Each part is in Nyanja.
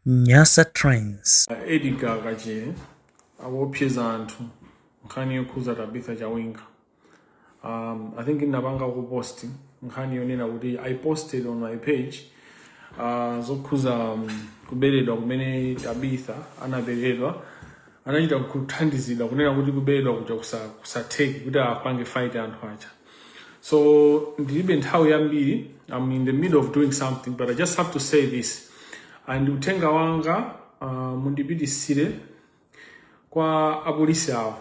Nyasa Trains. Edgar Gaje, abopyeza Anthu, nkhani yokhuza Tabitha Chawinga. I think in Nabanga posting, nkhani yonena kuti I posted on my page zokhuza kuberedwa kumene Tabitha anaberedwa anachita kuthandizira kunena kuti kuberedwa kuja kusatheki kuti apange fight anthu aja. So ndilibe nthawi yambiri, I'm in the middle of doing something, but I just have to say this. And utenga wanga mundipitisire kwa apolisi awo.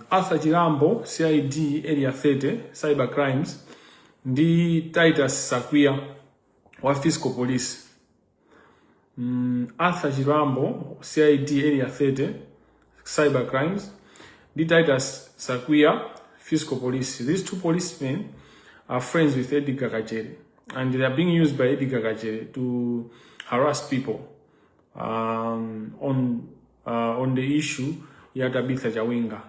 Arthur Chirambo, CID Area 30, Cyber Crimes, ndi Titus Sakwiya wa Fiscal Police. Arthur Chirambo, CID Area 30, Cyber Crimes, ndi Titus Sakwiya, Fiscal Police. These two policemen are friends with Edgar Kachere, and they are being used by Edgar Kachere to harass people on the issue ya Tabitha Chawinga.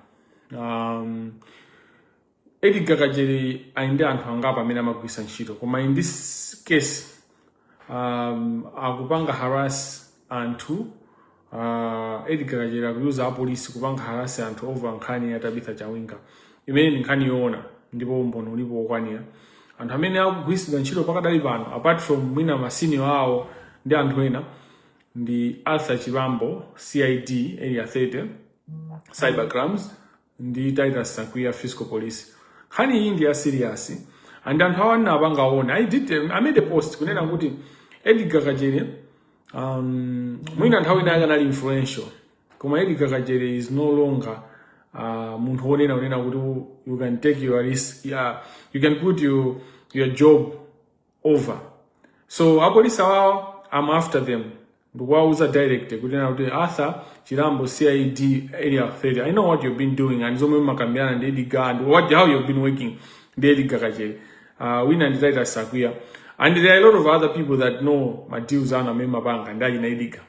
Edgar Kachere ainde anthu angapa amene amagwisa ntchito, koma in this case akupanga harass anthu. Edgar Kachere akuyuza apolisi kupanga harass anthu over nkhani ya Tabitha Chawinga, imene ni nkhani yoona ndipo umboni ulipo okwanira. Anthu amene akugwisidwa ntchito pakadali pano apart from mwina masenior awo ndi anthu ena ndi Arthur Chirambo, CID Area 30, Cyber Crimes, ndi Titus Sakwiya, Fiscal Police. Nkhani iyi ndi ya serious, and anthu awo anapangaona. I made a post kunena kuti Edgar Kachere mwina nthawi ina akanali influential, koma Edgar Kachere is no longer munthu onena kuti you can take your risk, you can put your job over. So apolisi awo, I'm after them. Ndikuwauza direct kunena kuti Arthur Chirambo, CID Area 30, I know what you've been doing, and zomwe makambirana ndi Edgar and how you've been working ndi Edgar Kachere. Wina ndi Titus Sakwiya, and there are a lot of other people that know my deals ana mema banga ndaji na Edgar.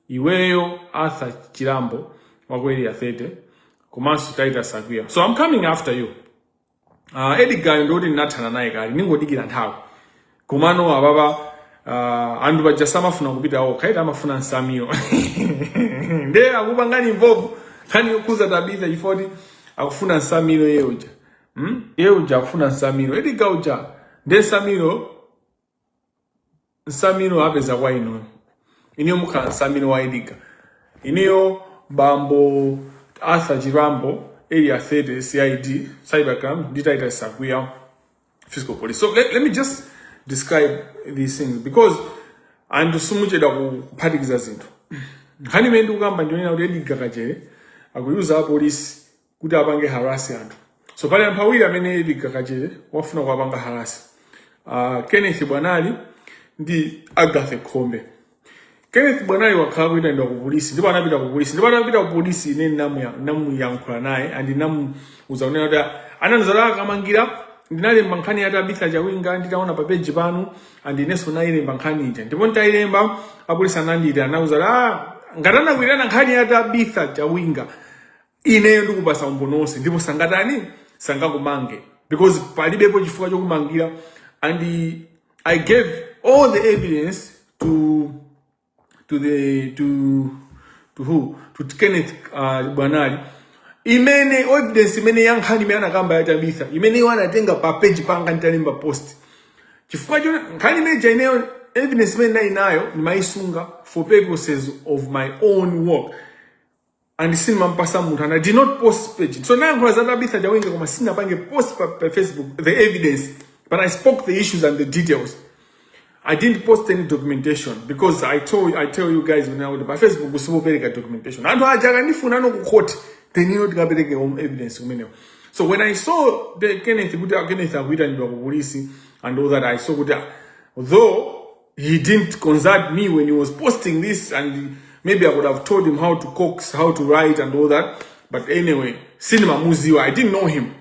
Iweyo Arthur Chirambo wa Area 30, komanso Titus Sakwiya. So I'm coming after you. Edgar ndoti nathana naye kali ningodikira nthawi. Komano ababa andu bajasama funa kupita okhaita amafuna nsamiro. Nde akupangani mbovu khani yokuza Tabitha ifoti akufuna nsamiro yeyoja. Yeyoja akufuna nsamiro. Edgar uja nde nsamiro apeza kwa ino. Iniyo mukhala nsamiro wa Edgar. Iniyo bambo Arthur Chirambo, Area 30, CID, Cybercrime, Titus Sakwiya, Fiscal Police. So let me just describe these things, because I'm to sumucheda kuphatikiza zinthu. Nkhani imene ndikukamba ndionena kuti Edgar Kachere akuyuza apolisi kuti apange harass anthu. So pali anthu awiri amene Edgar Kachere wafuna kuwapanga harass. Kenneth Bwanali ndi Agathe Khombe. Kenneth Bwanali wakhala kuita ndo ku polisi, ndipo anapita ku polisi. Ndipo anapita ku polisi ine namuyankhula naye, and namuuza kunena kuti ananzala kamangira ndinalemba nkhani ya Tabitha Chawinga nditaona pa page pano, and ineso nayilemba nkhani ija. Ndipo nditayilemba apolisi anandita anauza ngatana kuitana nkhani ya Tabitha Chawinga ineyo ndikupasa umbononse, ndipo sangatani sangakumange, because palibepo chifukwa chokumangira. And I gave all the evidence to Kenneth Bwanali. Imene evidence imene yankhani imene anakamba ya Tabitha imene wanatenga pa page panga nditalemba post. Chifukwa cho nkhani imene ineyo evidence imene inayo nimaisunga for purposes of my own work, and sinimampasa munthu, and I did not post page. So now kwa Tabitha Chawinga koma sinapange post pa Facebook the evidence, but I spoke the issues and the details. I didn't post any documentation, because I tell you guys when I would by Facebook usipopereka documentation. Anthu ajaga ndifuna no kukhoti then you not pereke evidence kumene. So when I saw the Kenneth akuita ndo ku polisi and all that, I saw kuti though he didn't consult me when he was posting this, and maybe I would have told him how to coax, how to write and all that, but anyway, cinema muziwa, I didn't know him,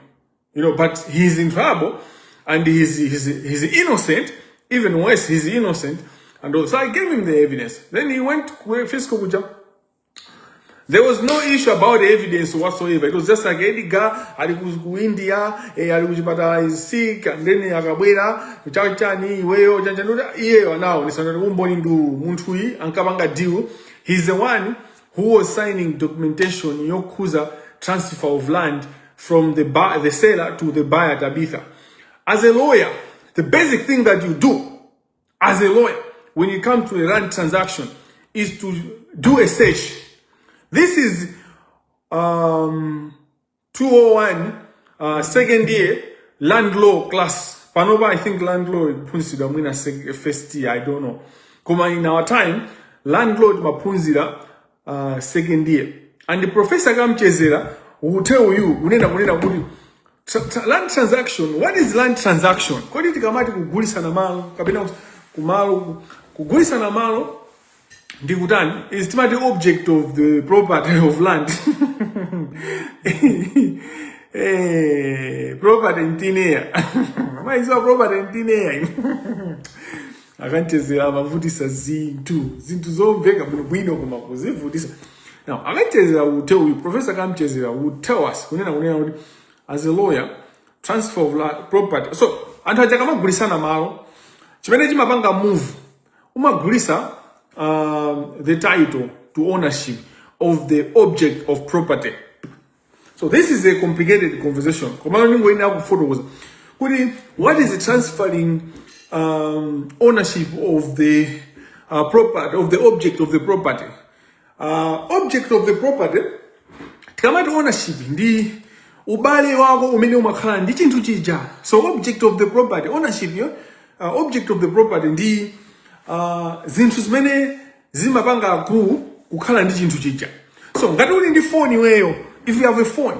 but he's in trouble, and he's innocent. Even worse, he's innocent, and also I gave him the evidence. Then he went to Fiscal Kuja. There was no issue about the evidence whatsoever. It was just like Edgar, alikuwa India, alikujipata is sick, and then akabwera, chani, weyo, janjanuda, iye now, nisana umboni ndu muntui, ankabanga deal. He's the one who was signing documentation, yokuza transfer of land from the seller to the buyer, Tabitha. As a lawyer, the basic thing that you do as a lawyer when it comes to a land transaction is to do a search. This is 201 second year land law class. Panova, I think land law punzira mwina first year, I don't know. Kuma in our time, land law mapunzira second year. And the professor Gamchezera will tell you, land transaction, what is land transaction? Kodi tikamati kugulisa na malo, kapena kumalo, kugulisa na malo, ndikutani is the object of the property of land. Property in thin air. Why is our property in thin air? I can't tell you, I'm a vutisa zintu zomveka bwino kumakuzi vutisa. Now, I can't tell you, I will tell you, Professor Kamchezera will tell us, as a lawyer, transfer of property. So, Anthu ajakama gulisa na malo, chimene chimapanga move, umagulisa the title to ownership of the object of property. So this is a complicated conversation. What is the transferring ownership of the property, of the object of the property? Object of the property, tikamati ownership ndi ubale wako umene umakhala ndi chinthu chija. So object of the property, ownership object of the property ndi zinthu zimene zimapanga kukhala ndi chinthu chija. So ngati uli ndi phone iweyo, if you have a phone,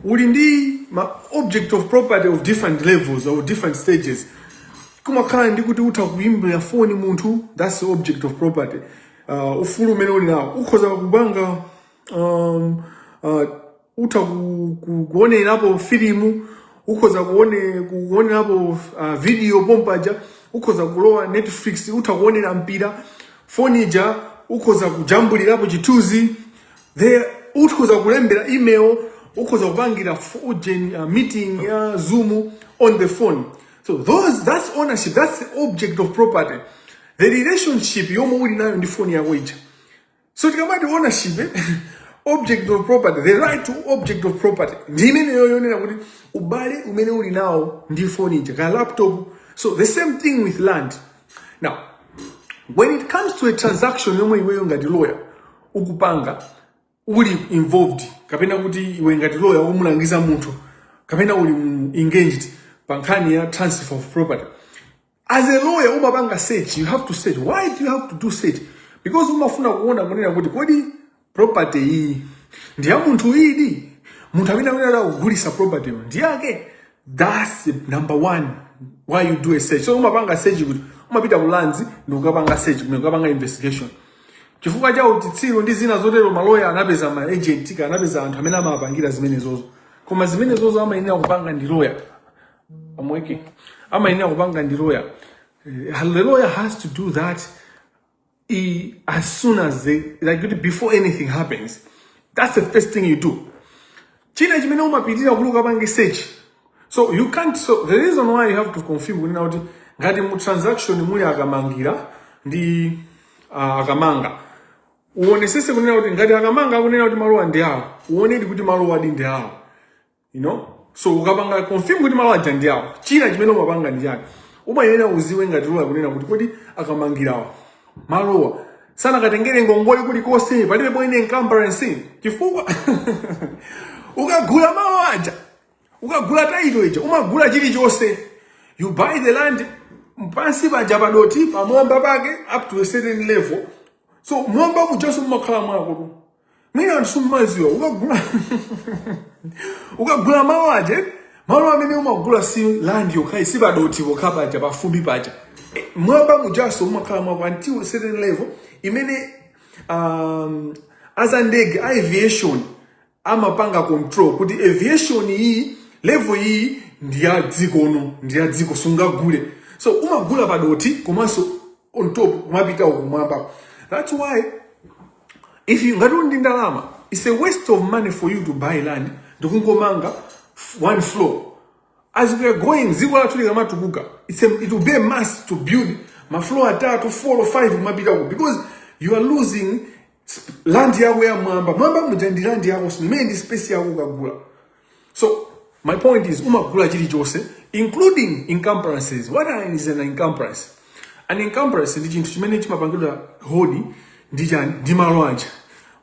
uli ndi object of property of different levels or different stages. Kumakhala ndi kuti utha kuimbira phone munthu, that's the object of property. Ufulu umene uli nawo ukhoza kubanga utha kuonerapo filimu, ukhoza kuonerapo video pompaja, ukhoza kulowa Netflix, utha kuonera mpira, phone ija ukhoza kujambulirapo chituzi, there ukhoza kulembera email, ukhoza kupangira meeting ya Zoom on the phone. So that's ownership, that's the object of property. The relationship yomo uli nayo ndi phone yako ija. So tikamati ownership, object of property, the right to object of property. Ndimene yoyonera kuti ubale umene uli nawo ndi phone ija, ka laptop. So the same thing with land. Now, when it comes to a transaction yomwe iweyo ngati lawyer ukupanga uli involved, kapena kuti iwe ngati lawyer umulangiza munthu, kapena uli engaged pa nkhani ya transfer of property. As a lawyer, umapanga search, you have to search. Why do you have to do search? Because umafuna kuona kunena kuti kodi property iyi ndi ya munthu idi, munthu amene akuyenda kugulisa property ndi yake. That's the number one why you do a search. So umapanga search kuti umapita kulanzi ndi ukapanga search, ukapanga investigation. Chifukwa cha utitsiro ndi zina zotero maloya anapeza ma agent ka anapeza anthu amene amapangira zimene zozo. Koma zimene zozo amayenera kupanga ndi lawyer. Amweke. Amayenera kupanga ndi lawyer. The lawyer has to do that as soon as before anything happens. That's the first thing you do. China chimene umapitira kuluka pange search. So you can't, so the reason why you have to confirm kunena kuti ngati mu transaction muli akamangira ndi akamanga. Uonesese kunena kuti ngati akamanga kunena kuti malowa ndi awo. Uonedi kuti malowa ndi awo. You know? So ukapanga confirm kuti malowa ndi awo. China chimene umapanga ndi chake. Umayenera uziwe ngati lawyer kunena kuti kodi akamangirawo malowa sana katengere ngongole kuti kose palibe bwene incumbrance chifukwa ukagula malo aja, ukagula title ija, umagula chilichonse, you buy the land mpansi paja padoti pamwamba pake up to a certain level. So mwamba kujaso mmakhala mwako mina ndisumaziwa ukagula malo aja, malo amene umagula si land yokai si padoti pokapaja pafumbi paja. Mwamba mujaso umakhala mwako until a certain level imene as a ndege aviation amapanga control kuti aviation iyi level iyi ndiya dziko sungagule. So umagula padoti komanso on top kumapita kumwamba. That's why If you ngati ndalama, it's a waste of money for you to buy land ndikungomanga one floor. As we are going, it will be a must to build my floor at 4 or 5 because you are losing land ya where mwamba mujandi land ya mendi space ya kugula. So my point is umagula chili chose, including encumbrances. What is an encumbrance? An encumbrance ndi chinthu chimene chimapangidwa hodi ndi malo anja.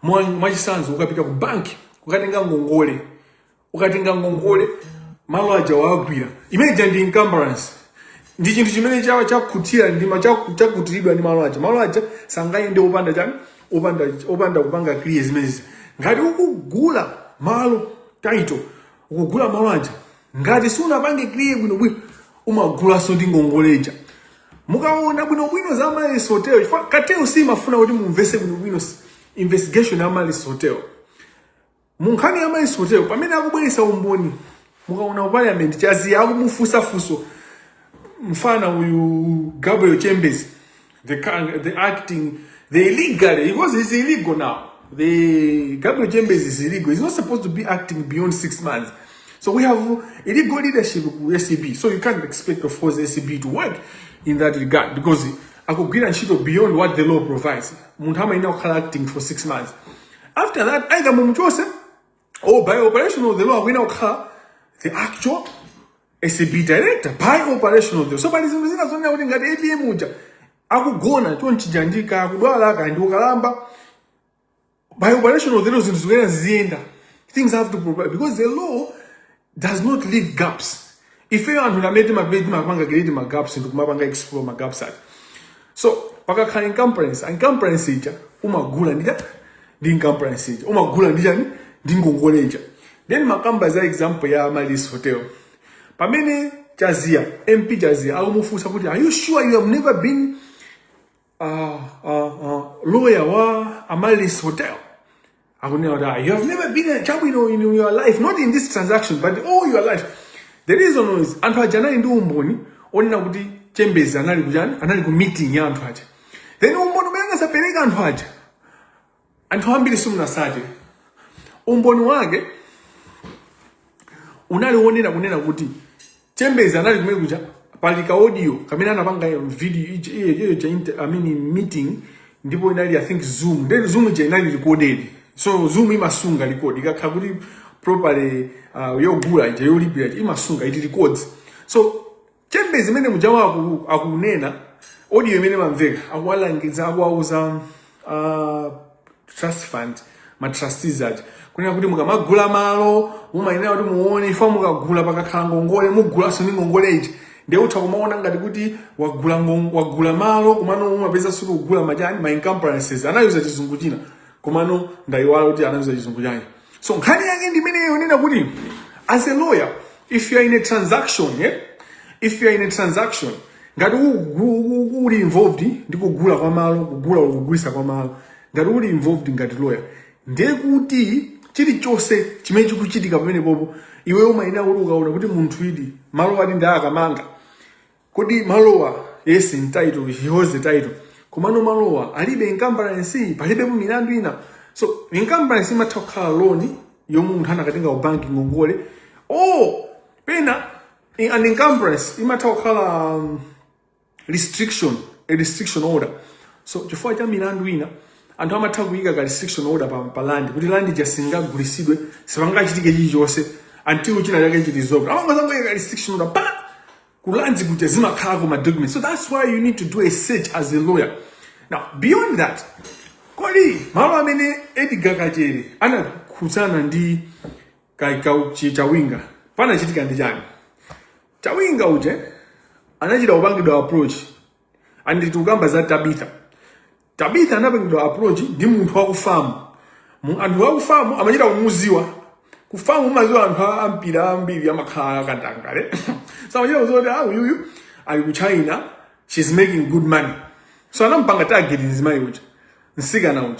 Mwachisanzo ukapita ku bank ukatenga ngongole malo aja wagwira. Imagine ndi encumbrance. Ndi chinthu chimene chakuthira ndima chakutiridwa ndi malo aja. Malo aja sangaende opanda chani? Opanda kupanga clear zimezi. Ngati ukugula malo title, ukugula malo aja. Ngati sunapange clear bwino umagula so ndi ngongoleja. Mukaona bwino za Amalis Hotel. Cartel si mafuna kuti mumvese bwino investigation ya Amalis Hotel. Munkhani ya Amalis Hotel pamene akubweresa umboni. Mukaona parliament chazi akumufusa fuso. Mfana uyu Gabriel Chambers, the acting, the illegally, because it's illegal now. The Gabriel Chambers is illegal. He's not supposed to be acting beyond 6 months. So we have illegal leadership with SCB. So you can't expect, of course, SCB to work in that regard because I could get and shit beyond what the law provides. Muntama is now acting for 6 months. After that, either Mumchose or by operation of the law, we now call the actual SCB director by operation of the law. So by this reason, as long as we got APM muja, akugona tonchijandika akudwala kandi ukalamba by operation of the law zienda. Things have to provide because the law does not leave gaps. If you want to make my gaps into my explore my gaps at. So, paka encumbrance ija umagula ndija ndi encumbrance ija umagula ndija ndi ngongoleja. Then makamba za example ya Amalis Hotel. Pamene Chazia MP Chazia akumufusa kuti are you sure you have never been lawyer wa Amalis Hotel? You have never been a job in your life, not in this transaction, but all your life. The reason is, Anthu aja anali ndi umboni, onena kuti Chambers anali ku meeting ya Anthu aja. Then umboni umene sapereka Anthu aja. Anthu ambiri simunasate. Umboni wake unali wonena kunena kuti Chambers anali kumene kuja palika audio kamene anapanga video meeting ndipo inali I think Zoom. Then Zoom ija inali recorded. So Zoom imasunga record ikakhala kuti properly yogula ija yolipira imasunga it records. So Chambers imene mujawa akunena audio imene mamveka akwalangiza akwauza trust fund ma trustees aja kunena kuti mukamagula malo mumayenera kuti muone ifa mukagula pakakhala ngongole mugula so ni ngongole iji ndiye utha kumaona ngati kuti wagula malo kumano mumapeza sulu kugula majani ma encumbrances anayuza chizungu china kumano ndaiwala kuti anayuza chizungu chani. So nkhani yake ndi imene yonena kuti as a lawyer if you are in a transaction if you are in a transaction ngati uli involved ndi kugula kwa malo kugula kugulisa kwa malo ngati uli involved ngati lawyer ndiye kuti chili chose chimene chikuchitika pamene popo iwe umayenera kuti ukaona kuti munthu idi malo ati ndi akamanga kodi malowa yes in title he holds the title kumano malowa alibe encumbrance palibe milandu ina. So encumbrance imatha kukhala loan yomwe munthu anakatenga ku bank ngongole pena an encumbrance imatha kukhala a restriction order. So chifukwa cha milandu ina anthu amatha kuyika ka restriction order pa land kuti land jasingagulisidwe sipangachitike chilichonse until china chake chilizoka amangozanga ka restriction order kulanzi kuti zimakhala ku ma documents. So that's why you need to do a search as a lawyer. Now beyond that kodi malo amene Edgar Kachere anakhutsana ndi Chawinga panachitika ndi chani? Chawinga uje anachita kupangidwa approach and tukamba za Tabitha anapangidwa approach ndi munthu wakufamu. Anthu wakufamu amachita kumuziwa kufamu maziwa anthu ampira ambiri amakhala katangale. So amachita kuziwa uyuyu ali ku China, she's making good money. So anampanga target nzimayi uja nsikana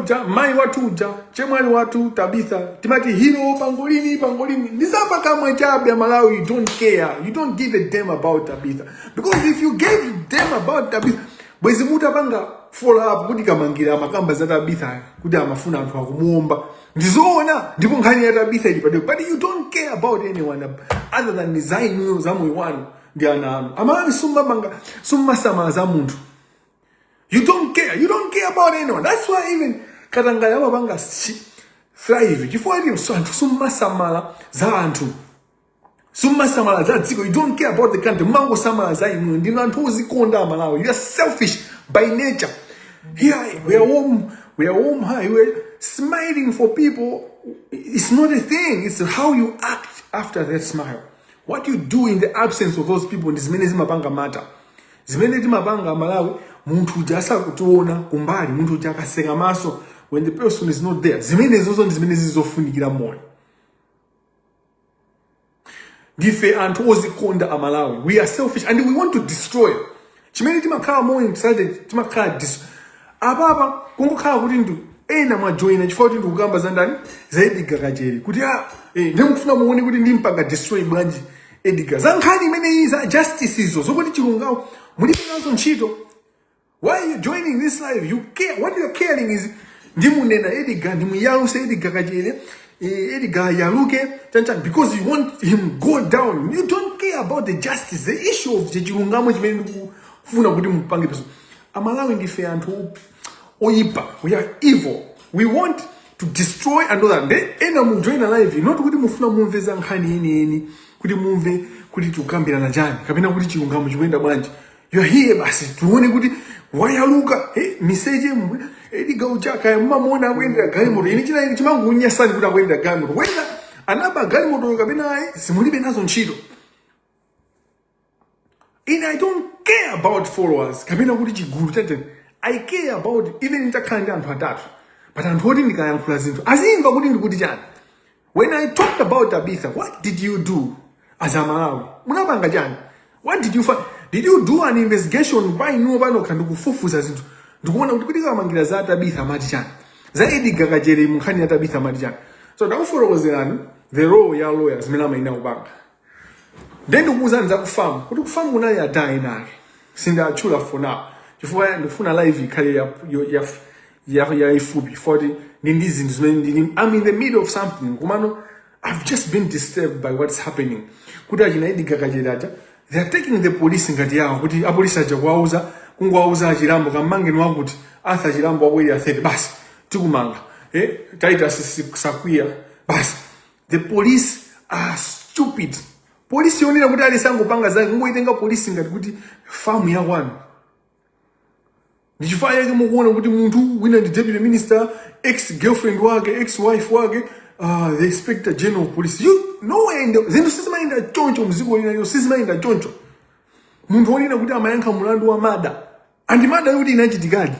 uja mai watu uja chemwali watu Tabitha timati hero pangolini ndisapa kamwe chabe Malawi. You don't care, you don't give a damn about Tabitha, because if you gave a damn about Tabitha bwezi muta panga follow up kuti kamangira amakamba za Tabitha kuti amafuna anthu akumuomba ndizoona ndipo nkhani ya Tabitha ili padwe, but you don't care about anyone other than design za moyo wanu ndi ana anu. Amalawi summasama za munthu. You don't care about anyone. That's why even Katangale amapanga thrive chifukwa kuti anthu summasamala za anthu, summasamala za dziko. You don't care about the country. Mumangosamala za inu. Ndinu anthu ozikonda Amalawi. You are selfish by nature. Here we are warm high. We are smiling for people. It's not a thing. It's how you act after that smile. What you do in the absence of those people. Zimene zimapanga matter. Zimene zimapanga Malawi. Munthu jasa kutuona kumbali. Munthu jakaseka maso when the person is not there. Zimene zizofunikira moyo. Ndife anthu ozikonda Amalawi. We are selfish and we want to destroy. Chimene timakhala moyo excited, timakhala apapa kungokhala kuti ndu ena mwajoina chifukwa kuti ndikukamba za ndani za Edgar Kajere kuti ndimufuna muone kuti ndimpanga destroy bwanji Edgar. Za nkhani imene iza justice izo zokuti chilungawo mulibe nazo ntchito. Why are you joining this life? You care. What you are caring is ndimunena Edgar, ndimuyaluse Edgar Kajere, Edgar yaluke chanchan, because you want him go down. You don't care about the justice, the issue of chilungamo chimene ndikufuna kuti mupange peso. Amalawi ndife anthu oyipa. We are evil. We want to destroy another. Then ena mu join a life not kuti mufuna mumve za nkhani eni kuti mumve kuti tukambirana njani kapena kuti chilungamo chikuyenda bwanji. You are here basi tuone kuti wayaluka message Edgar uchaka mumamona kwenda galimoto ini china ini chimangunyasani kuti akwenda galimoto wenda anaba galimoto kapena simulibe nazo ntchito. And I don't care about followers. Kapena kuti chiguru tete. I care about even intakandi anthu atatu. But anthu oti ndikayankhula zinthu azimva kuti ndikuti chani. When I talked about Tabitha, what did you do as a Malawi? Munapanga chani? What did you find? Did you do an investigation by no pano kandi kufufuza zinthu? Ndikuona kuti kuti kamangira za Tabitha mati chani. Za Edgar Kajere munkhani ya Tabitha mati chani. So ndakufotokozerani the role ya lawyers zimene amaina kupanga. Then ndikuzanza kufamu kuti kufamu kunali atayi nake sindatchula for now chifukwa ndifuna live ikhale ya ifupi for ndi zinthu zimene I'm in the middle of something kumano I've just been disturbed by what's happening kuti achina Edgar Kajere aja they are taking the police ngati yawo kuti apolisi aja kungwauza achilambo kamangeni wakuti Arthur Chilambo wakweli ya 30 basi tikumanga Titus Sakwiya basi. The police are stupid. Polisi yonena kuti alisangopanga zake ngoitenga polisi ngati kuti farm ya wanu. Ndichifaya yake mukuona kuti munthu wina ndi deputy minister, ex girlfriend wake, ex wife wake, the inspector general of police. You know zinthu sizimayenda choncho muziko lina yo sizimayenda choncho. Munthu wonena kuti amayankha mulandu wa mada. Andi mada yoti inachitikadi.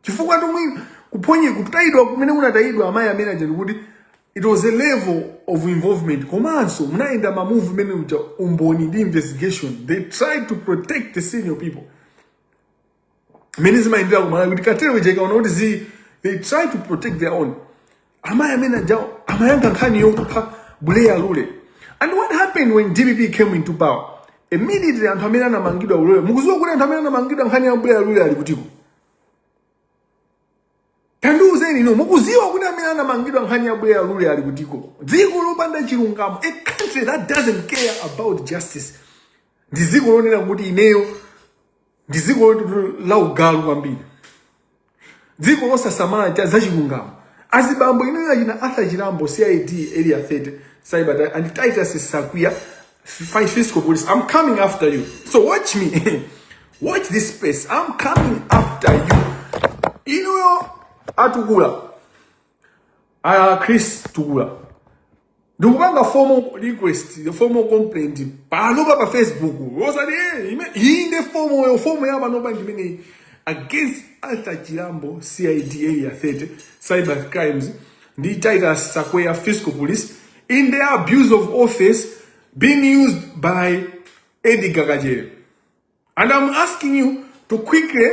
Chifukwa tomwe kuphonye kutayidwa kumene unatayidwa amayi amene aja kuti it was a level of involvement. Komanso munaenda ma movement uja umboni ndi investigation. They tried to protect the senior people. Many zimaendera kumala kuti katero jeka unaona they tried to protect their own. Amaya amene aja amayankha nkhani yokupha Buleya Lule. And what happened when DPP came into power? Immediately anthu amene anamangidwa ulole. Mukuziwa kuti anthu amene anamangidwa nkhani ya Buleya Lule ali kutiko. Kanduzeni no mukuziwa kuti amene anamangidwa nkhani ya Buleya Lule ali kutiko. Dziko lopanda chilungamo, a country that doesn't care about justice. Ndi dziko lonena kuti ineyo ndi dziko la ugalu kwambiri. Dziko losasamala cha za chilungamo. Azibambo inoyo achina Arthur Chilambo CID area 30 cyber and Titus Sakwiya fiscal police. I'm coming after you. So watch me. Watch this space. I'm coming after you. Inoyo atukula. Chris Tugula. Ndikupanga formal request, the formal complaint. Panoba pa Facebook. In the formal yaba no bandi against Arthur Chilambo CID area 30 cyber crimes. The Titus Sakwiya fiscal police in their abuse of office being used by Edgar Kajere. And I'm asking you to quickly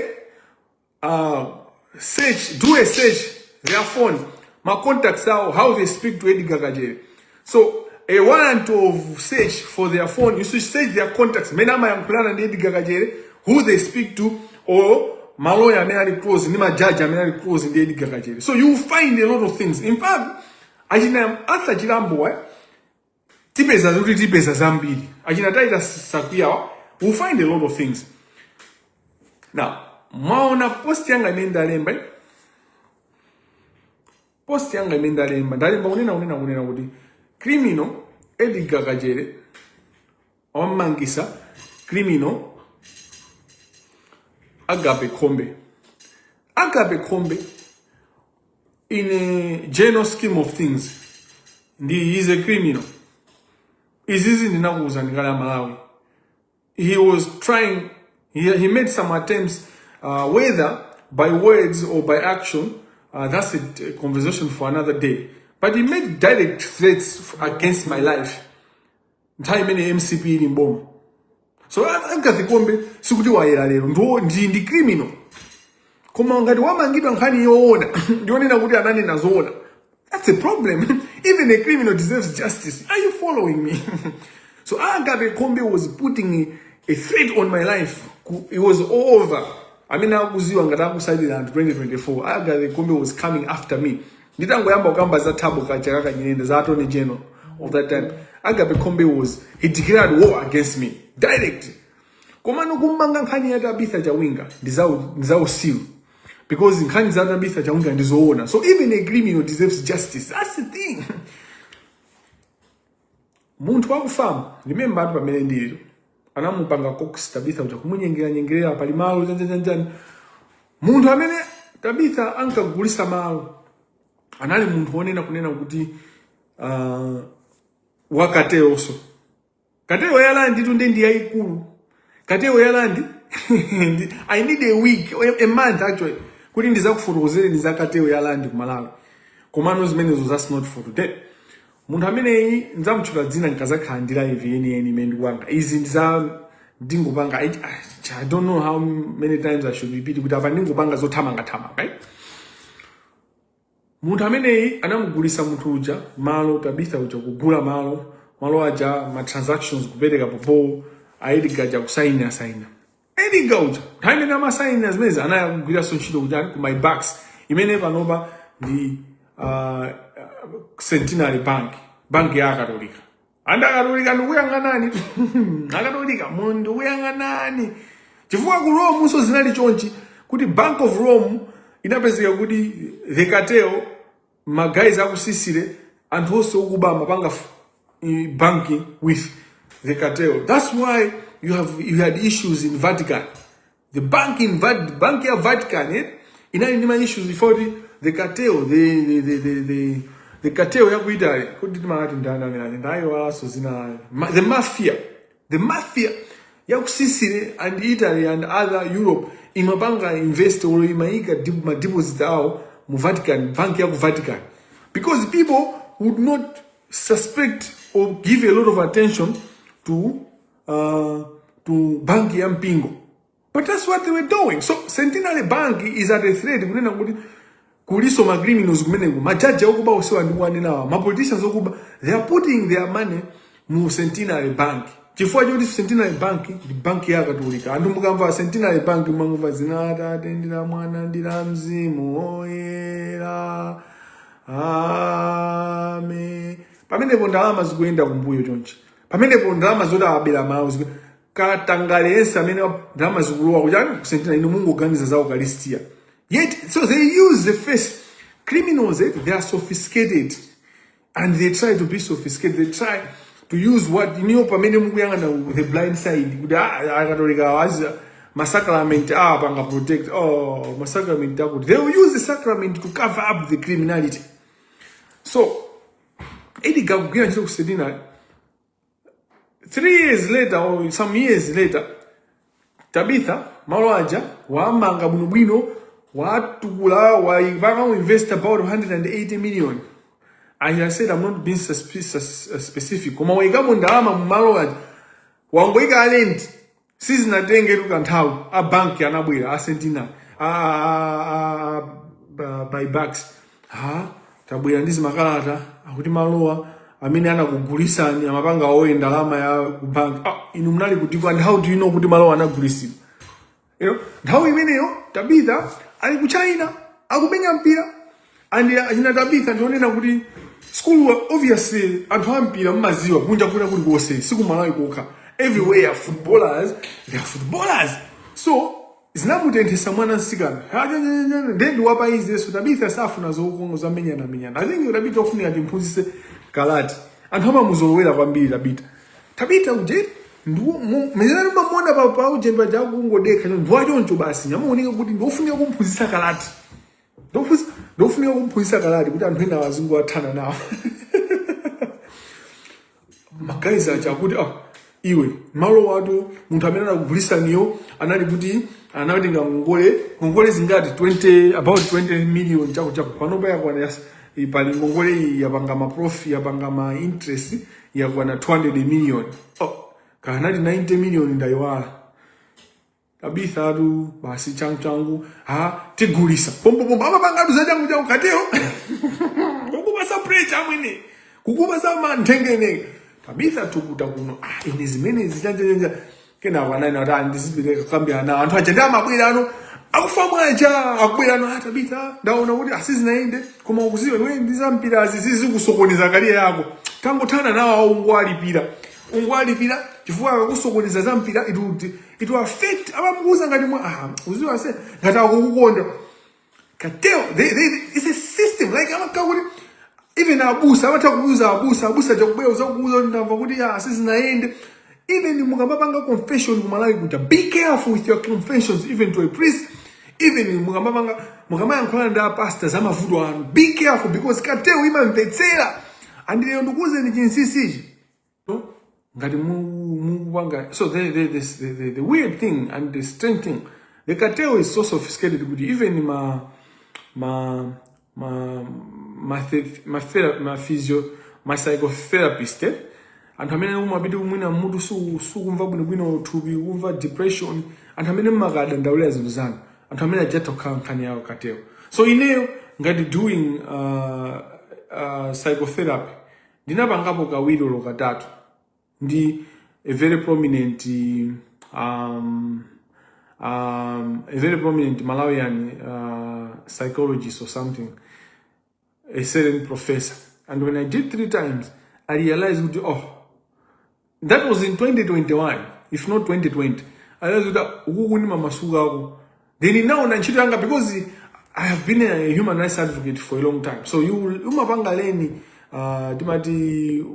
search, do a search, their phone, my contacts how they speak to Edgar Kajere. So a warrant of search for their phone, you should search their contacts, Menama Yankulana and Edgar Kajere, who they speak to, or maloya amene ali close ndi majaji amene ali close ndi Edgar Kachere. So you find a lot of things. In fact, achina Arthur Chilambo tipeza zambiri. Achina Taita Sakuyawa, we'll find a lot of things. Now, maona post yanga ndalemba. Post yanga ndalemba unena kuti criminal Edgar Kachere omangisa criminal Agape Kombe in a general scheme of things he is a criminal. Izizi ndinakuza ndikala Malawi. He was trying, he made some attempts, whether by words or by action, that's a conversation for another day. But he made direct threats against my life. Time in MCP in bomb. So Agape Kombe sikuti waera lero ndi criminal. Koma ngati wamangidwa nkhani yoona ndionena kuti anani nazoona. That's a problem. Even a criminal deserves justice. Are you following me? So Agape Kombe was putting a threat on my life. It was over. I mean, akuziwa ngati akusalira 2024. Agape Kombe was coming after me. Nditangoyamba ukamba za Thabo Kachaka Kanyende za Attorney General of that time. Agape Kombe he declared war against me. Direct. Koma nokumbanga nkhani ya Tabitha Chawinga ndizausiru. Because nkhani za Tabitha Chawinga ndizoona. So even a criminal deserves justice. That's the thing. Muntu wakufamu, remember atu pamene ndiliro. Anamupanga Cox Tabitha uja kumunyengerera pali malo janjanjanjani. Muntu amene Tabitha ankagulisa malo. Anali muntu onena kunena kuti wakateo so. Kateo yalandi tunde ndi yayikulu. Kateo yalandi I need a week, a month actually. Kuti ndizakufotokozere ndizakateo yalandi ku Malawi. Komano zimene that's not for today. Muntu amene nzamutchula dzina nkazakhandira eni mendi wanga. Izi ndingopanga I don't know how many times I should repeat kuti apa ndingopanga zothamanga, right? Muntu amene anamugulisa munthu uja malo Tabitha uja kugula malo aja ma transactions kupereka popo Edgar ja kusaina. Edgar uja time na masaina zimene anayagwira ntchito kuja ku my backs imene panopa ndi Centenary Bank ya Katolika. Anda Katolika ndikuyang'anani. Akatolika mundu uyang'anani. Chifukwa ku Rome so zinali chonchi kuti Bank of Rome inapezeka kuti the cartel guys akusisire anthu onse okubama panga banking with the cartel. That's why you had issues in Vatican. The bank ya Vatican inali ndi issues before the cartel, the cartel ya kuitali kuti timangati ndana ndayo aso zina the mafia ya kusisire and Italy and other Europe imapanga invest or imaika deposits ao mu Vatican, bank ya ku Vatican, because people would not suspect or give a lot of attention to bank ya mpingo. But that's what they were doing. So Centenary Bank is at a threat kunena kuti kuliso ma criminals kumeneko majaji okuba osewa ndikwane nawa ma politicians okuba they are putting their money mu Centenary Bank. Chifukwa choti Centenary Bank ndi bank ya Katolika. Anthu mukamva Centenary Bank mangova zinata atendera mwana ndira mzimu oyera. Amen. Pamenepo ndalama zikuyenda kumbuyo chonchi. Pamenepo ndalama zoti abela mawu katangalesa amene ndalama zikulowa kuchani ku Centenary ino Mungu oganiza za Eucharistia. Yet, so they use the face. Criminals, they are sophisticated. And they try to be sophisticated. They try to use what, pamene Mungu yanga the blind side. Akatolika wazi, masacrament, panga protect. Oh, masacrament. They will use the sacrament to cover up the criminality. So, Edgar Kugina Chilo Kusedina, 3 years later, or some years later, Tabitha, Malawaja, Wamanga Bunubino, Watukula, Waivanga invest about 180 million. And I said I'm not being specific. Kuma waigamo ndalama Malawaja, Wangwega Island, season na denge lukantau, a bank ya nabwira, a Centenary, by backs. Tabwira ndizi makalata, akuti malowa, amene anakugulisa ni amapanga owe ndalama ya bank. Inu mnali kuti and how do you know kuti malowa anagulisidwa? You know, nthawi imeneyo Tabitha ali ku China akumenya mpira and achina Tabitha ndionena kuti school obviously anthu ampira mmaziwa kunja kuna kuti kose siku Malawi kokha everywhere footballers, they are footballers. So zinamutenthesa mwana nsikana then wapa izi so Tabitha safuna zokongo zamenyana I think Tabitha ofunika timphunzise kalati anthu amamuzowera kwambiri Tabitha uje mezana mamona papa ujemba jaku ngodeka ndwajoncho basi nyamuoneka kuti ndofunika kumphunzisa kalati ndofunika kumphunzisa kalati kuti anthu ena wazungu athana nawo magayizi acha kuti iwe malo watu munthu amene anakugulisa niyo anali kuti anatenga ngongole zingati about 20 million chako panopa yakwana pali ngongole yapanga maprofi yapanga ma interest yakwana 200 million kanali 90 million ndayiwala Tabitha atu basi changu tigulisa pombo amapanga tuzangu changu kateo kukubasa precha mwene kukubasa mantengene Tabitha tukuta kuno ine zimene zichanja kena wanani wata ndizibire kambia na anthu ajenda mabwera ano akufamwaja akubwera ano Tabitha ndaona kuti asizinaende koma ukuziwe wewe ndizampira azizizi kusokoneza kaliya yako tangothana nawo ungwalipira chifukwa akakusokoneza zampira it will affect abamukuza ngati mwa uziwa se ngati akukukonda kateo it's a system like amakakuti even abusa abatakuuza abusa chakubwera uzakuuza ndamva kuti asizinaende even mukabapanga confession kumalawi kuti be careful with your confessions even to a priest even mukamankhulana ndi pastors amavuto anu be careful because kateo imamvetsera andile ndikuze ni chinsisiji ngati mupanga so the weird thing and the strange thing the cartel is so sophisticated kuti even my psychotherapist anthu amene umapita kumwina mutu sukumva bwinobwino thupi kumva depression anthu amene mmakada ndaulira zinthu zanu anthu amene ajatha kukhala nkhani yawo katelo so ineyo ngati doing psychotherapy ndinapangapo kawiri katatu ndi a very prominent Malawian psychologist or something, a certain professor. And when I did 3 times, I realized that was in 2021, if not 2020. I realized that then now because I have been a human rights advocate for a long time. So you umapangaleni timati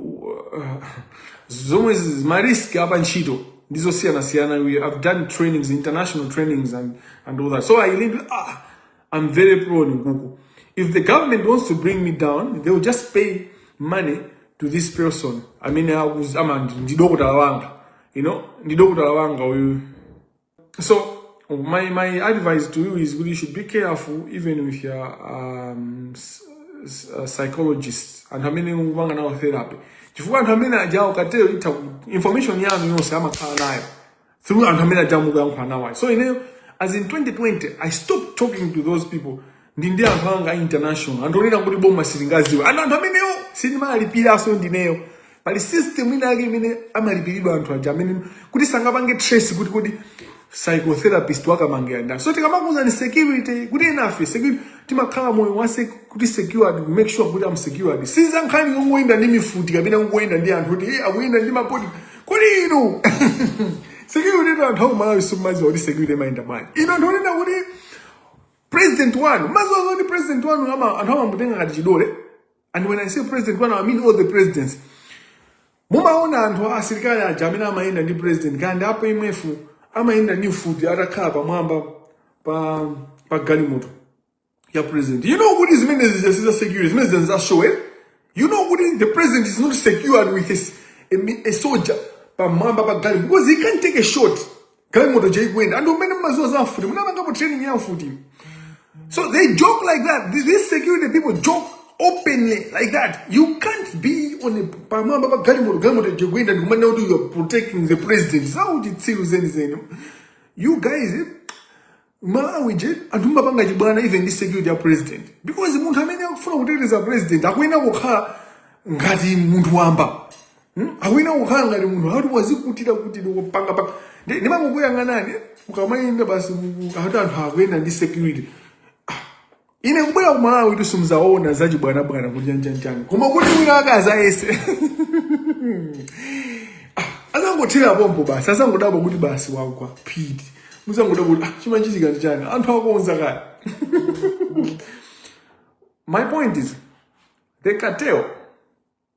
zomwe marisk hapa ntchito ndizo siyana we have done trainings, international trainings and all that. So I live I'm very pro Nkuku. If the government wants to bring me down, they will just pay money to this person. I mean, ndidokotala wanga, you know, ndidokotala wanga. So my advice to you is you should be careful even with your psychologists and how many wanga na therapy. Chifukwa anthu amene ajawo katero ita information yanu yonse amakhala nayo through anthu amene ajamu kuyankhula nawo. So as in 2020 I stopped talking to those people. Ndi anthu anga international anthu onena kuti boma silingaziwa anthu ameneyo sindimalipira aso ndineyo pali system ina yake imene amalipiridwa anthu aja amene kuti sangapange trace kuti psychotherapist wakamangira ndani. So tikamakuza ni security kuti enough security timakhala moyo wase kuti secured, to make sure kuti am secured. Siza nkhani ngoenda ndi mifuti kapena ngoenda ndi anthu kuti akuenda ndi mapoti kodi ino security ndo anthu Malawi sumazi kuti security maenda bwanji ino ndonena kuti President one, mazo the President one anthu amamutenga ngati chidole. And when I say President one, I mean all the presidents. Mumaona anthu asilikali aja amene amaenda ndi president kandi apo imwefu amaenda ndi futi atakhala pamwamba pa galimoto ya president. You know what is meant as security? It means that show it. You know what the president is not secured with a soldier pamwamba pa galimoto because he can't take a shot. Galimoto jai kwenda. And umene mazo za futi. Munamanga training ya futi. So they joke like that. These security people joke openly like that. You can't be on a pamamba galimoto jegwenda ndumana do you're protecting the president. How would it see you? You guys Malawi je andumba panga jibwana even this security ya president. Because munthu amene akufuna kuteteza president akwena kukhala ngati munthu wamba. Akwena kukhala ngati munthu hati wazikutira kuti panga ndimakukuyang'anani ukamayenda basi ati anthu akuyenda ndi security ine kubwera kumalawi kuti simudzaona zachibwanabwana kuti chanchani koma kuti mwina akaza ese azangothera pompo basi azangodabwa kuti basi wagwa phiti muzangoda kuti chimanchitika ndi chani anthu akonza kale. My point is the cartel,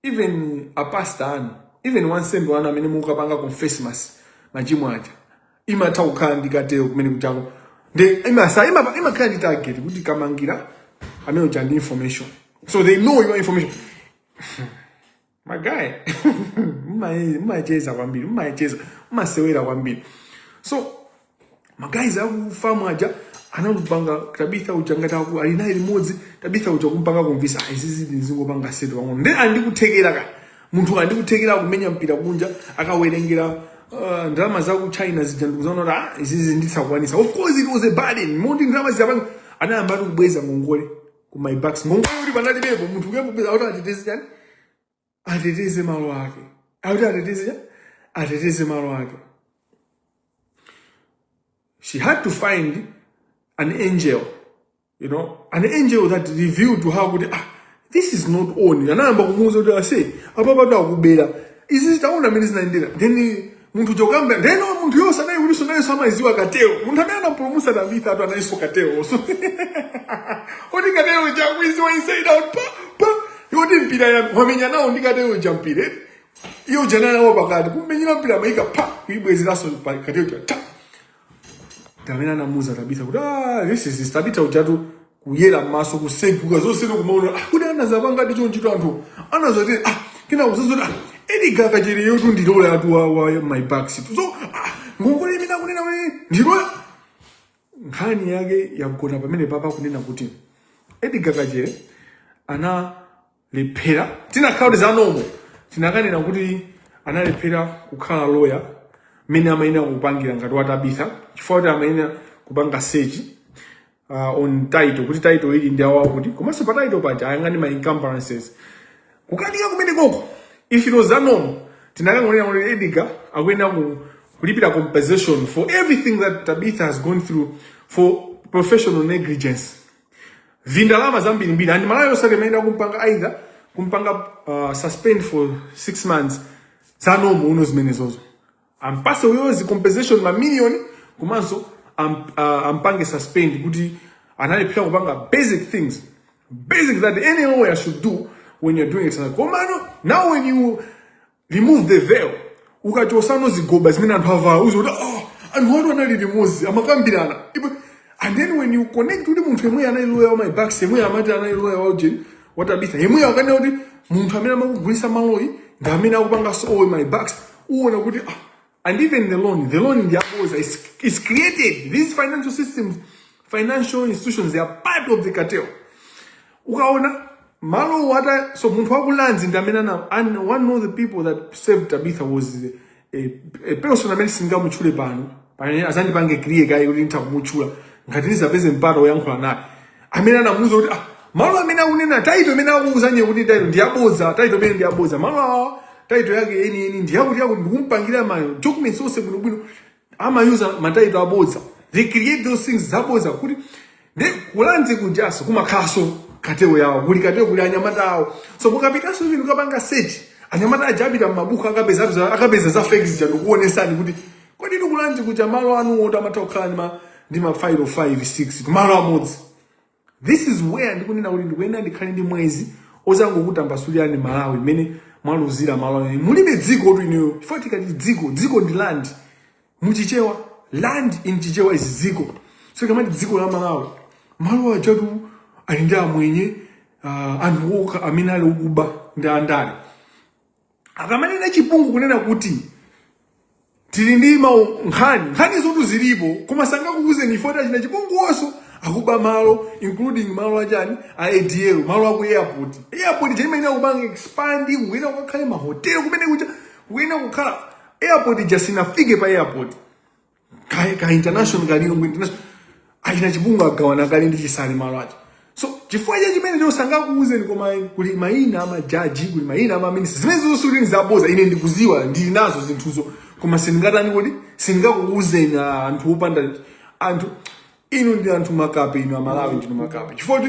even a pastor, even one send one amene mukapanga confess mas machimo acha imatha kukhala ndi cartel kumene kuchako ndi imakhala ndi target kuti kamangira amene ucha ndi information, so they know your information. My guy mumacheza kwambiri mumasewera kwambiri. So my guys akufamu aja analupanga Tabitha uchangata ku alina limodzi Tabitha ucha kumpanga kumvisa izizi ndizingopanga seto pang'ono ndi andikuthekera ka munthu andikuthekera kumenya mpira kunja akawerengera ndalama za ku China zijandukuzaona kuti izizi nditsakwanisa. Of course it was a burden munthu ndalama ziyapanga anayamba kubweza ngongole ku my backs ngongole kuti panali bebo munthu ukebubeza kuti ateteze chani ateteze malo ake akuti ateteze malo ake. She had to find an angel, you know, an angel that revealed to her, this is not on. Anamba kumuza kuti ase apapata akubera izi taona mene zinaendera then munthu jokamba then munthu yosa naye kuti sonayo samaziwa kateo munthu amene anapromusa Tabitha atu anaiso kateo so oti kateo jakwiziwa inside out pa yoti mpira ya wamenya nawo ndi kateo jampire iyo jana nawo pakati kumenyera mpira maika pa kuibwezeraso pa kateo ta Tamena namuza Tabitha kuti this is Tabitha uchatu kuyera maso kuseguka zoselo kumaona kuti anazapanga ndicho ntchito anthu anazoti kina kuzozoti Edgar kachiri yotu ndilola atu wa my back seat so ngongole imene kunena we ndilola nkhani yake yagona pamene papa kunena kuti Edgar kachiri analephera tinakhala zanomo tinakanena kuti analephera kukhala lawyer mene amaina kupangira ngati wa Tabitha chifukwa amaina kupanga search on title kuti title ili ndi awa kuti komanso pa title paja ayang'ani ma encumbrances kukatika kumene koko if it was anon tinakangonena kuti Edgar akuyenda kulipira compensation for everything that Tabitha has gone through for professional negligence vindalama zambirimbiri and malayo yosake maina kumpanga either kumpanga suspend for 6 months zanomo uno zimene zozo ampase uyozi compensation ma million kumanso ampange suspend kuti analephera kupanga basic things basic that any lawyer should do when you're doing it. Now when you remove the veil ukachosano zigoba zimene anthu avala uzoda anthu watu anali limozi amakambirana and then when you connect with munthu yemwe anali lawyer wa my back yemwe amati anali lawyer wa Jen wa Tabitha yemwe akanena kuti munthu amene amakugulisa maloyi ndi amene akupanga so my backs uona kuti and even the loan in the aboza is created. These financial systems, financial institutions, they are part of the cartel. Ukaona malo wata so muntu wakulanzi ndamena na and one of the people that saved Tabitha was a person amene singamuchule pano azandi pange kriye kai kuti ntakumuchula ngati nizapeze mparo yankhula naye amene anamuza kuti malo amene akunena taito amene akuzanye kuti taito ndiyaboza taito amene ndiyaboza malo taito yake eni ndiyakuti ndikumpangira ma documents ose bwino ama user mataito aboza they create those things zaboza kuti ne kulanze kujaso kumakhaso kateo yawo kuli kateo kuli anyamata awo so mukapitaso vinu kapanga search anyamata ajabita mabuku akapeza za fakes jando kuonesani kuti kodi kulanze kuja malo anu ota matakhala ndi ma 505 6 malo amodzi. This is where ndikunena kuti ndikuenda ndikhale ndi mwezi ozangokutambasuliani Malawi mene mwaluzira Malawi mulibe dziko kuti ino chifukwa dziko ndi land muchichewa land in chichewa is dziko so kama dziko la Malawi malo ajatu alinda mwenye anthu oka amene ali ukuba ndi andale akamanena chipungu kunena kuti tili ndi nkhani zotu zilipo koma sangakukuze ni fota china chipungu oso akuba malo including malo ajani ADL malo aku airport jema ina kubanga expand wina kukhale ma hotel kumene kuja wina kukhala airport just inafike pa airport ka international galino international ayina chipungu agawana kali ndi chisali malo aja so chifukwa chimene ndio sangakuuze ni koma kuli maina ama judge kuli maina ama minister zimene zosuti zaboza ine ndikuziwa ndili nazo zinthuzo koma singatani kodi singakuuzeni anthu opanda anthu inu ndi anthu makape inu amalawi ndinu makape chifoti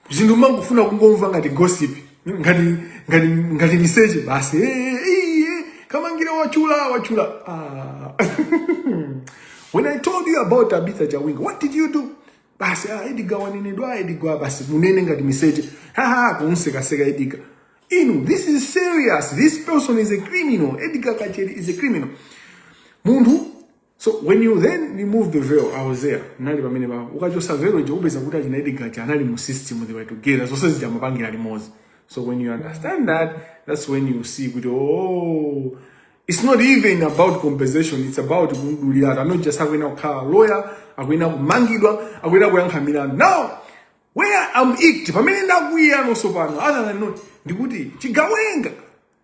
zinthu mangofuna kungomva ngati gossip ngati miseche basi kamangira wachula when I told you about Tabitha Chawinga, what did you do? Basi Edgar wanenedwa Edgar basi munene ngati miseche kunseka Edgar. This is serious. This person is a criminal. Edgar Kacheri is a criminal. Mundu. So when you then remove the veil, I was there. Nali pamene ba. Ukachosa veil je ubeza kuti achina Edgar chanali mu system they were together. So says jamapangira limozi. So when you understand that, that's when you see oh, it's not even about compensation. It's about kunduliana. I'm not just having a lawyer. Akuyenera kumangidwa. Akuyenera kuyankha milandu. Now, where I'm it. Pamene ndakuya no pano. Other than not. Ndikuti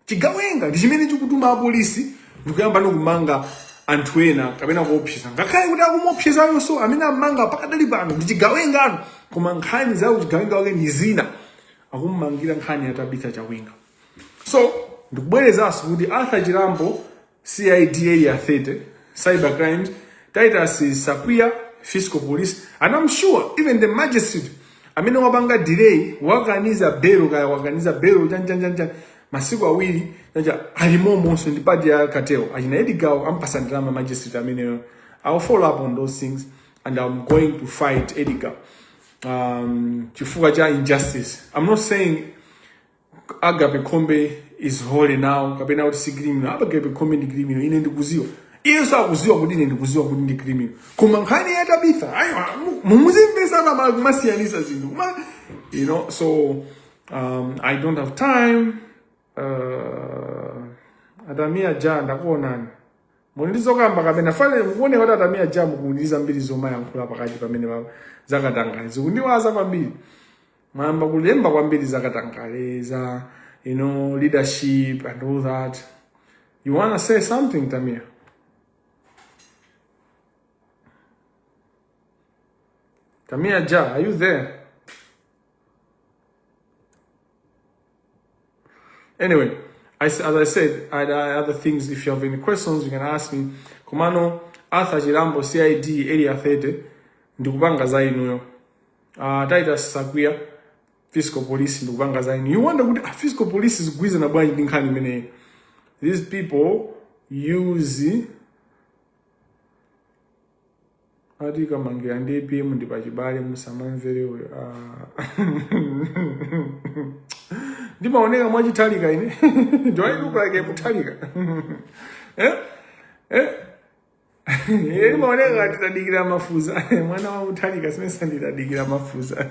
chigawenga ndichimene chikutuma apolisi ndikuyamba nokumanga anthu ena kapena kuopseza ngakhale kuti akumopseza yonso amene amanga pakadali pano ndichigawenga koma nkhani zawo chigawenga wake ndi zina akumangira nkhani ya Tabitha Chawinga. So ndikubwerezanso kuti Arthur Chirambo CID area 30 cyber crimes Titus Sakuya fiscal police and I'm sure even the magistrate amene wapanga delay wakaniza bero chan masiku awiri alimomonso ndi padi ya cartel achina Edgar ampasandira ma magistrate amene I'll follow up on those things and I'm going to fight Edgar chifukwa cha injustice. I'm not saying Agape Kombe is holy now kapena kuti si criminal. Agape Kombe ndi criminal ine ndikuziwa iyo sakuziwa kuti ine ndikuziwa kuti ndi criminal koma nkhani ya Tabitha ayo mumuzimvesa na kumasiyanisa zinthu so I don't have time atamia ja ndakuonani munizokamba kapena fale muone kuti atamia ja mukundiza mbiri zomayankhula pakati pamene baba zakatangale zikundiwaza kwambiri mwamba kulemba kwambiri zakatangale za leadership and all that. You want to say something, Tamia? Tamia Ja, are you there? Anyway, as I said, I had other things. If you have any questions, you can ask me. Komano, Arthur Chirambo, CID, area 30, ndikupanga zainuyo. Titus Sakuya, fiscal police, ndikupanga zainu. You wonder what fiscal police is gwiza na bwanji ndinkani mene. These people use Adika mangira ndi PM ndi pachibale musamamvere uyo. Ndimaoneka mwachitalika ine. Do I look like a mutalika? Ndimaoneka ngati tadigira mafuza. Mwana wa mutalika simesa nditadigira mafuza.